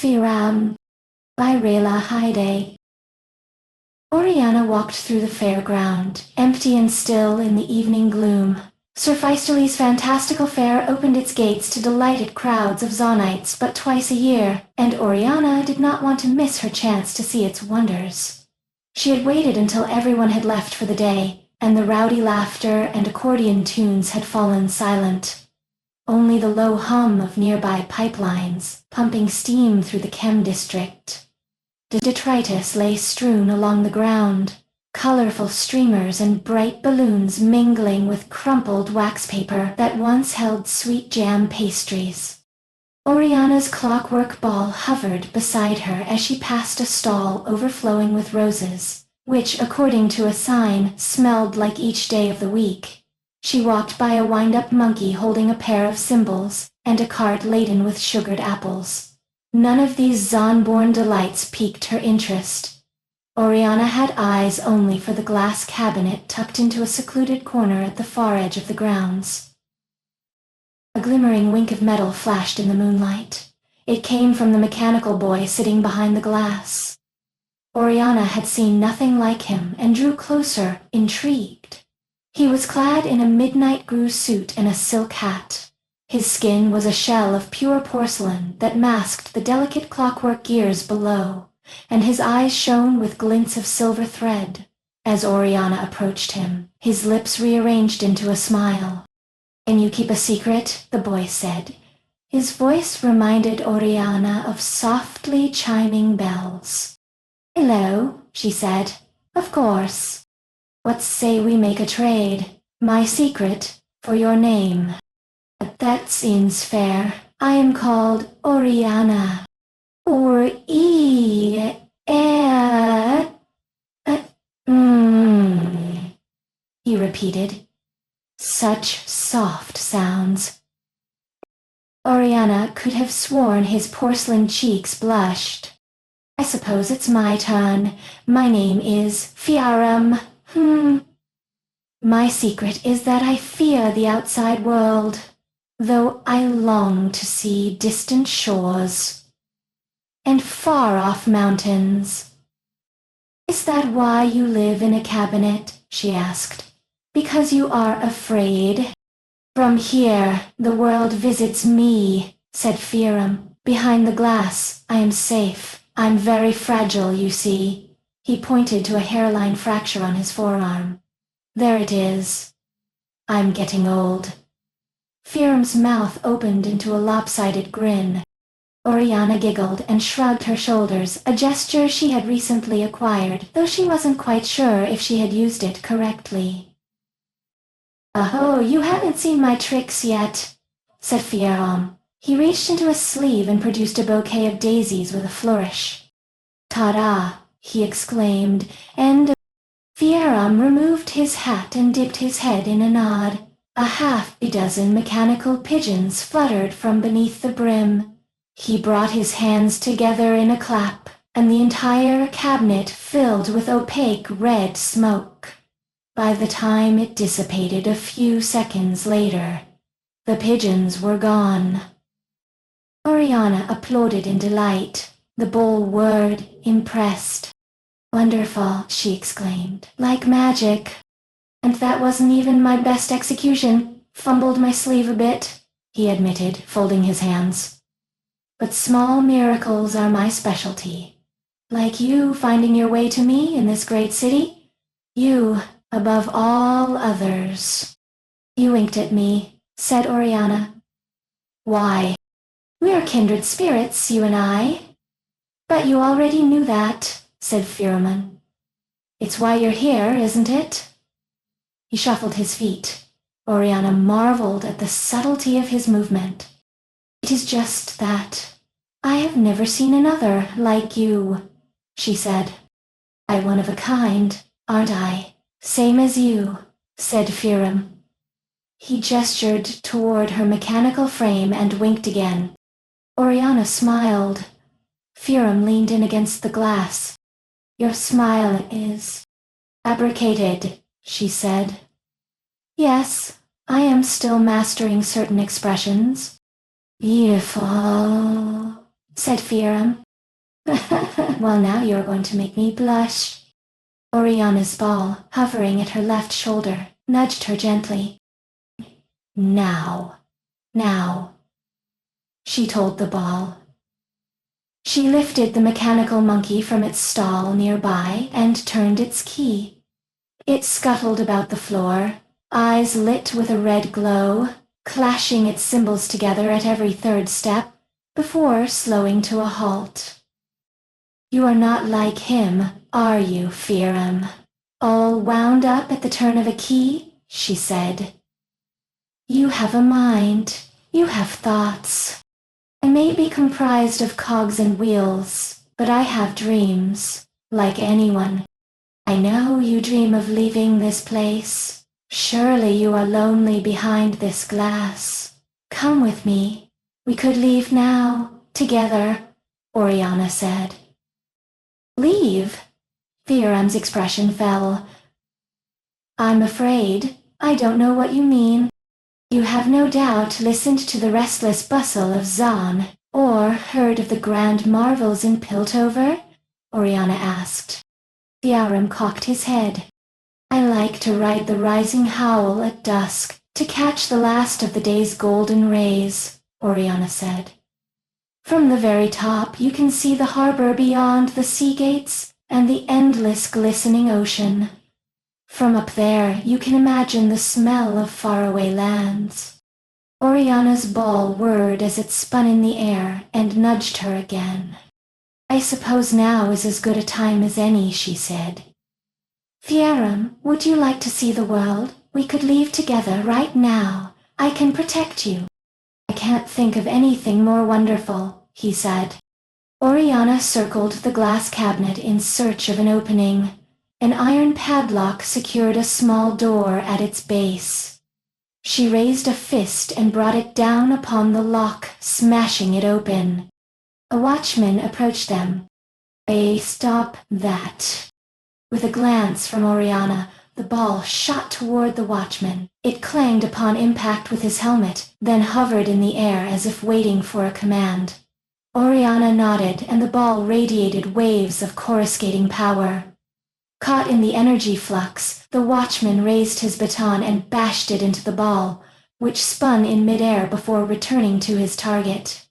Fieram by Rayla Hyde. Orianna walked through the fairground, empty and still in the evening gloom. Sir Feisterly's Fantastical fair opened its gates to delighted crowds of Zaunites but twice a year, and Orianna did not want to miss her chance to see its wonders. She had waited until everyone had left for the day, and the rowdy laughter and accordion tunes had fallen silent. Only the low hum of nearby pipelines, pumping steam through the chem district. Detritus lay strewn along the ground, colorful streamers and bright balloons mingling with crumpled wax paper that once held sweet jam pastries. Orianna's clockwork ball hovered beside her as she passed a stall overflowing with roses, which, according to a sign, smelled like each day of the week. She walked by a wind-up monkey holding a pair of cymbals, and a cart laden with sugared apples. None of these Zaun-born delights piqued her interest. Orianna had eyes only for the glass cabinet tucked into a secluded corner at the far edge of the grounds. A glimmering wink of metal flashed in the moonlight. It came from the mechanical boy sitting behind the glass. Orianna had seen nothing like him and drew closer, intrigued. He was clad in a midnight grue suit and a silk hat. His skin was a shell of pure porcelain that masked the delicate clockwork gears below, and his eyes shone with glints of silver thread. As Orianna approached him, his lips rearranged into a smile. "Can you keep a secret?" the boy said. His voice reminded Orianna of softly chiming bells. "Hello," she said. "Of course. What say we make a trade? My secret for your name." "That seems fair. I am called Orianna." He repeated. Such soft sounds. Orianna could have sworn his porcelain cheeks blushed. "I suppose it's my turn. My name is Fieram. My secret is that I fear the outside world, though I long to see distant shores and far-off mountains." "Is that why you live in a cabinet?" she asked. "Because you are afraid?" "From here, the world visits me," said Fieram. "Behind the glass, I am safe. I'm very fragile, you see." He pointed to a hairline fracture on his forearm. "There it is. I'm getting old." Fieram's mouth opened into a lopsided grin. Orianna giggled and shrugged her shoulders, a gesture she had recently acquired, though she wasn't quite sure if she had used it correctly. "Oh, you haven't seen my tricks yet," said Fieram. He reached into a sleeve and produced a bouquet of daisies with a flourish. "Ta-da!" he exclaimed, and Fieram removed his hat and dipped his head in a nod. A half-dozen mechanical pigeons fluttered from beneath the brim. He brought his hands together in a clap, and the entire cabinet filled with opaque red smoke. By the time it dissipated a few seconds later, the pigeons were gone. Orianna applauded in delight. The bowl whirred, impressed. "Wonderful," she exclaimed. "Like magic. And that wasn't even my best execution. Fumbled my sleeve a bit," he admitted, folding his hands. "But small miracles are my specialty. Like you finding your way to me in this great city. You, above all others." "You winked at me," said Orianna. "Why? We're kindred spirits, you and I." "But you already knew that," said Fieram. "It's why you're here, isn't it?" He shuffled his feet. Orianna marveled at the subtlety of his movement. "It is just that. I have never seen another like you," she said. "I'm one of a kind, aren't I?" "Same as you," said Fieram. He gestured toward her mechanical frame and winked again. Orianna smiled. Fieram leaned in against the glass. "Your smile is fabricated," she said. "Yes, I am still mastering certain expressions." "Beautiful," said said Fieram. Well, now you're going to make me blush. Orianna's ball, hovering at her left shoulder, nudged her gently. Now, she told the ball. She lifted the mechanical monkey from its stall nearby and turned its key. It scuttled about the floor, eyes lit with a red glow, clashing its cymbals together at every third step, before slowing to a halt. You are not like him, are you, Fieram? All wound up at the turn of a key, she said. You have a mind, you have thoughts. I may be comprised of cogs and wheels, but I have dreams, like anyone. I know you dream of leaving this place. Surely you are lonely behind this glass. Come with me. We could leave now, together, Orianna said. Leave? Fieram's expression fell. I'm afraid I don't know what you mean. You have no doubt listened to the restless bustle of Zaun, or heard of the grand marvels in Piltover? Orianna asked. Fieram cocked his head. I like to ride the rising howl at dusk, to catch the last of the day's golden rays, Orianna said. From the very top you can see the harbor beyond the sea gates and the endless glistening ocean. From up there you can imagine the smell of faraway lands. Orianna's ball whirred as it spun in the air and nudged her again. I suppose now is as good a time as any, she said. Fieram, would you like to see the world? We could leave together right now. I can protect you. I can't think of anything more wonderful, he said. Orianna circled the glass cabinet in search of an opening. An iron padlock secured a small door at its base. She raised a fist and brought it down upon the lock, smashing it open. A watchman approached them. Stop that. With a glance from Orianna, the ball shot toward the watchman. It clanged upon impact with his helmet, then hovered in the air as if waiting for a command. Orianna nodded, and the ball radiated waves of coruscating power. Caught in the energy flux, the watchman raised his baton and bashed it into the ball, which spun in midair before returning to his target.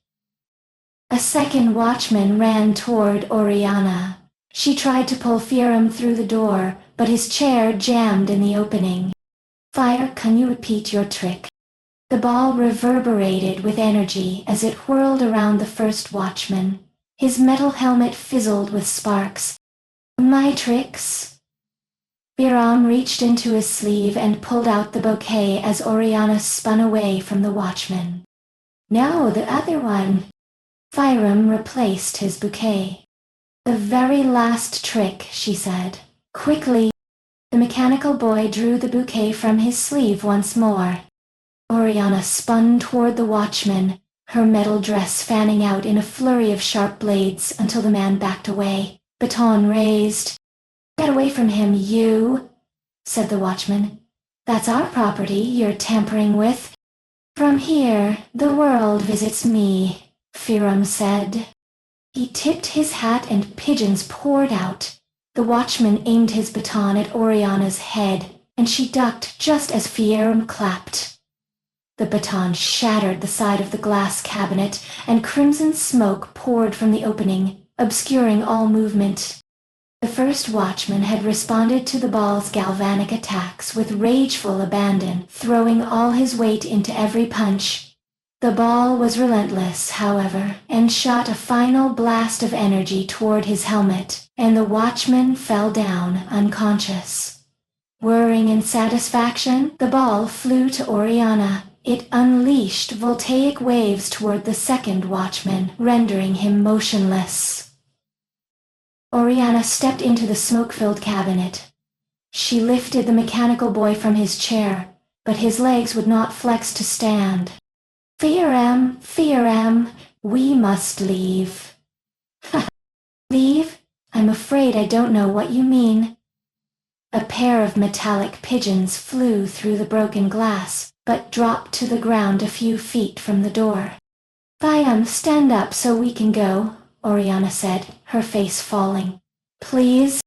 A second watchman ran toward Orianna. She tried to pull Fieram through the door, but his chair jammed in the opening. Fire, can you repeat your trick? The ball reverberated with energy as it whirled around the first watchman. His metal helmet fizzled with sparks. My tricks? Fieram reached into his sleeve and pulled out the bouquet as Orianna spun away from the watchman. No, the other one. Fieram replaced his bouquet. The very last trick, she said. Quickly. The mechanical boy drew the bouquet from his sleeve once more. Orianna spun toward the watchman, her metal dress fanning out in a flurry of sharp blades until the man backed away, baton raised. Get away from him, you, said the watchman. That's our property you're tampering with. From here, the world visits me, Fieram said. He tipped his hat and pigeons poured out. The watchman aimed his baton at Orianna's head, and she ducked just as Fieram clapped. The baton shattered the side of the glass cabinet, and crimson smoke poured from the opening, obscuring all movement. The first watchman had responded to the ball's galvanic attacks with rageful abandon, throwing all his weight into every punch. The ball was relentless, however, and shot a final blast of energy toward his helmet, and the watchman fell down unconscious. Whirring in satisfaction, the ball flew to Orianna. It unleashed voltaic waves toward the second watchman, rendering him motionless. Orianna stepped into the smoke-filled cabinet. She lifted the mechanical boy from his chair, but his legs would not flex to stand. Fieram, we must leave. Leave? I'm afraid I don't know what you mean. A pair of metallic pigeons flew through the broken glass, but dropped to the ground a few feet from the door. Fieram, stand up so we can go, Orianna said, her face falling. Please?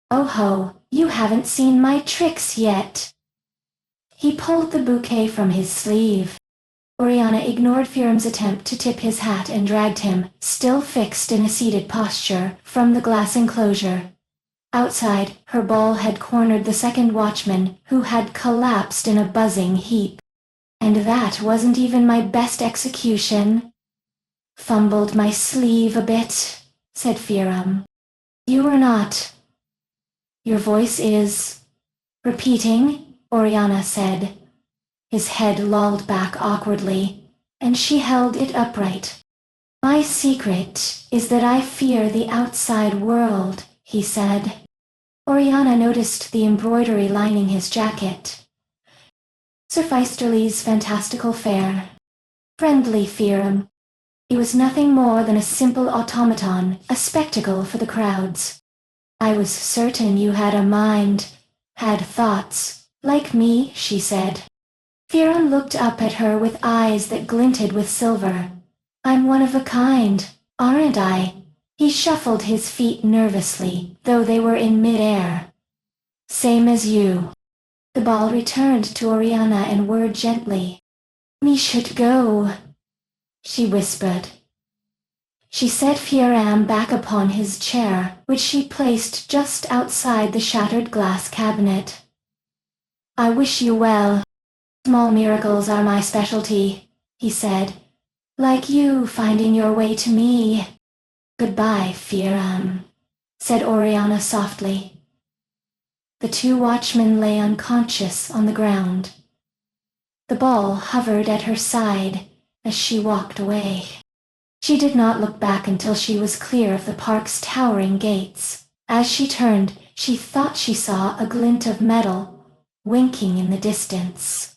Oh ho, you haven't seen my tricks yet. He pulled the bouquet from his sleeve. Orianna ignored Fieram's attempt to tip his hat and dragged him, still fixed in a seated posture, from the glass enclosure. Outside, her ball had cornered the second watchman, who had collapsed in a buzzing heap. And that wasn't even my best execution. Fumbled my sleeve a bit, said Fieram. You were not. Your voice is... Repeating, Orianna said. His head lolled back awkwardly, and she held it upright. My secret is that I fear the outside world, he said. Orianna noticed the embroidery lining his jacket. Sir Feisterly's Fantastical Fair. Friendly Fieram. He was nothing more than a simple automaton, a spectacle for the crowds. I was certain you had a mind, had thoughts, like me, she said. Fieram looked up at her with eyes that glinted with silver. I'm one of a kind, aren't I? He shuffled his feet nervously, though they were in mid-air. Same as you. The ball returned to Orianna and whirred gently. Me should go, she whispered. She set Fieram back upon his chair, which she placed just outside the shattered glass cabinet. I wish you well. Small miracles are my specialty, he said. Like you finding your way to me. Goodbye, Fieram, said Orianna softly. The two watchmen lay unconscious on the ground. The ball hovered at her side as she walked away. She did not look back until she was clear of the park's towering gates. As she turned, she thought she saw a glint of metal, winking in the distance.